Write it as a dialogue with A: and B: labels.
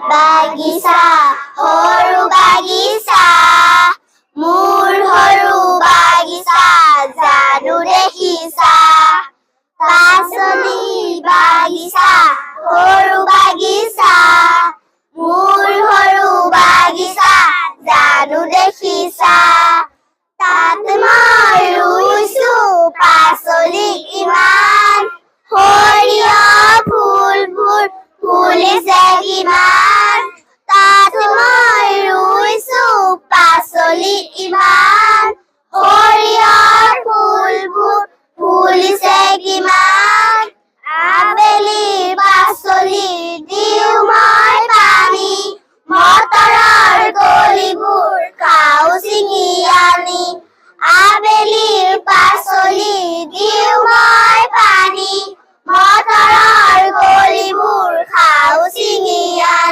A: বাগিচা সৰু বাগিচা মোৰ সৰু বাগিচা জানো দেখিছা পাচলি বাগিচা সৰু বাগিচা মোৰ সৰু বাগিচা জানো দেখিছা তাত মই ৰুইছো পাচলি ইমান সৰিয়হ ফুলবোৰ ফুলিছে কিমান তাত মই ৰুইছো পাচলি ইমান সৰিয়হৰ ফুলবোৰ ফুলিছে কিমান আবেলি পাচলি দিওঁ মই